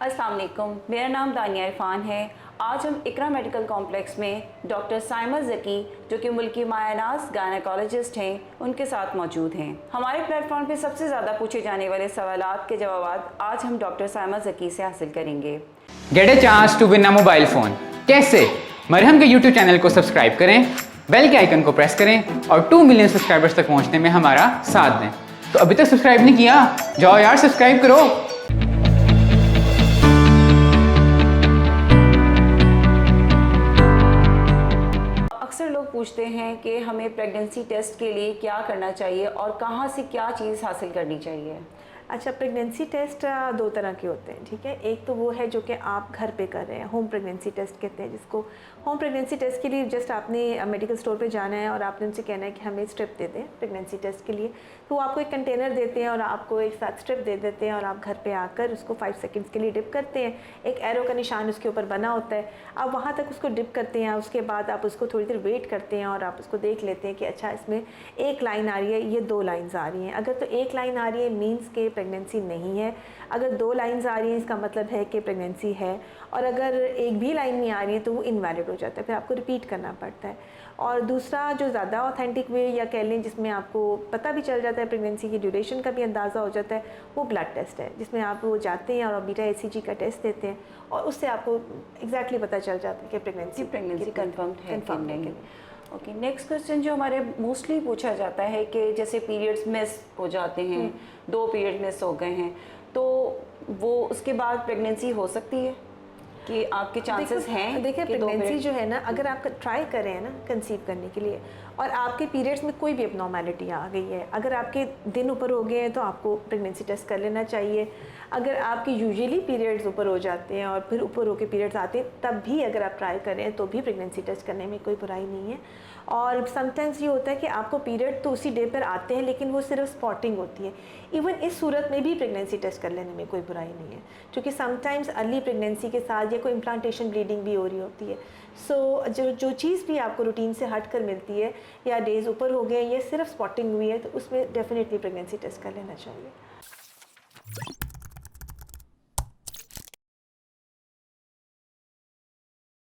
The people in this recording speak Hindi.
अस्सलाम वालेकुम, मेरा नाम दानिया इरफान है। आज हम इकरा मेडिकल कॉम्प्लेक्स में डॉक्टर साइमा ज़की जो कि मुल्की मायानाज गायनेकोलॉजिस्ट हैं उनके साथ मौजूद हैं। हमारे प्लेटफॉर्म पे सबसे ज़्यादा पूछे जाने वाले सवालात के जवाब आज हम डॉक्टर साइमा ज़की से हासिल करेंगे। Get a chance to win a mobile phone. कैसे? मरहम के यूट्यूब चैनल को सब्सक्राइब करें, बेल के आइकन को प्रेस करें और 2 मिलियन सब्सक्राइबर्स तक पहुंचने में हमारा साथ दें। तो अभी तक सब्सक्राइब नहीं किया? जाओ यार सब्सक्राइब करो। अक्सर लोग पूछते हैं कि हमें प्रेगनेंसी टेस्ट के लिए क्या करना चाहिए और कहाँ से क्या चीज़ हासिल करनी चाहिए। अच्छा, प्रेगनेंसी टेस्ट दो तरह के होते हैं, ठीक है। एक तो वो है जो कि आप घर पे कर रहे हैं, होम प्रेगनेंसी टेस्ट कहते हैं जिसको। होम प्रेगनेंसी टेस्ट के लिए जस्ट आपने मेडिकल स्टोर पे जाना है और आपने उनसे कहना है कि हमें स्ट्रिप दे दें प्रेगनेंसी टेस्ट के लिए। तो वो आपको एक कंटेनर देते हैं और आपको एक साथ स्ट्रिप दे देते हैं और आप घर पर आकर उसको 5 सेकेंड्स के लिए डिप करते हैं। एक एरो का निशान उसके ऊपर बना होता है, आप वहाँ तक उसको डिप करते हैं। उसके बाद आप उसको थोड़ी देर वेट करते हैं और आप उसको देख लेते हैं कि अच्छा इसमें एक लाइन आ रही है, ये 2 लाइन्स आ रही हैं। अगर तो एक लाइन आ रही है मीन्स के प्रेगनेंसी नहीं है, अगर 2 लाइंस आ रही हैं इसका मतलब है कि प्रेगनेंसी है, और अगर एक भी लाइन नहीं आ रही है तो वो इनवैलिड हो जाता है, फिर आपको रिपीट करना पड़ता है। और दूसरा जो ज़्यादा ऑथेंटिक वे या कह लें जिसमें आपको पता भी चल जाता है, प्रेगनेंसी की ड्यूरेशन का भी अंदाज़ा हो जाता है, वो ब्लड टेस्ट है जिसमें आप वो जाते हैं और बीटा HCG का टेस्ट देते हैं और उससे आपको एग्जैक्टली पता चल जाता है कि प्रेगनेंसी कंफर्म है कि कन्फर्म नहीं। ओके, नेक्स्ट क्वेश्चन जो हमारे मोस्टली पूछा जाता है कि जैसे पीरियड्स मिस हो जाते हैं, 2 पीरियड मिस हो गए हैं, तो वो उसके बाद प्रेगनेंसी हो सकती है कि आपके चांसेस हैं? देखिए, कि 2 प्रेगनेंसी पीरियड जो है ना, अगर आप ट्राई कर रहे हैं ना कंसीव करने के लिए और आपके पीरियड्स में कोई भी एबनॉर्मेलिटी आ गई है, अगर आपके दिन ऊपर हो गए हैं तो आपको प्रेगनेंसी टेस्ट कर लेना चाहिए। अगर आपके यूजुअली पीरियड्स ऊपर हो जाते हैं और फिर ऊपर होकर पीरियड्स आते हैं तब भी अगर आप ट्राई करें तो भी प्रेगनेंसी टेस्ट करने में कोई बुराई नहीं है। और समटाइम्स ये होता है कि आपको पीरियड तो उसी डे पर आते हैं लेकिन वो सिर्फ स्पॉटिंग होती है। इवन इस सूरत में भी प्रेगनेंसी टेस्ट कर लेने में कोई बुराई नहीं है, क्योंकि समटाइम्स अर्ली प्रेगनेंसी के साथ या कोई इम्प्लांटेशन ब्लीडिंग भी हो रही होती है। सो जो चीज़ भी आपको रूटीन से हट कर मिलती है या डेज़ ऊपर हो गए या सिर्फ स्पॉटिंग हुई है तो उसमें डेफिनेटली प्रेगनेंसी टेस्ट कर लेना चाहिए।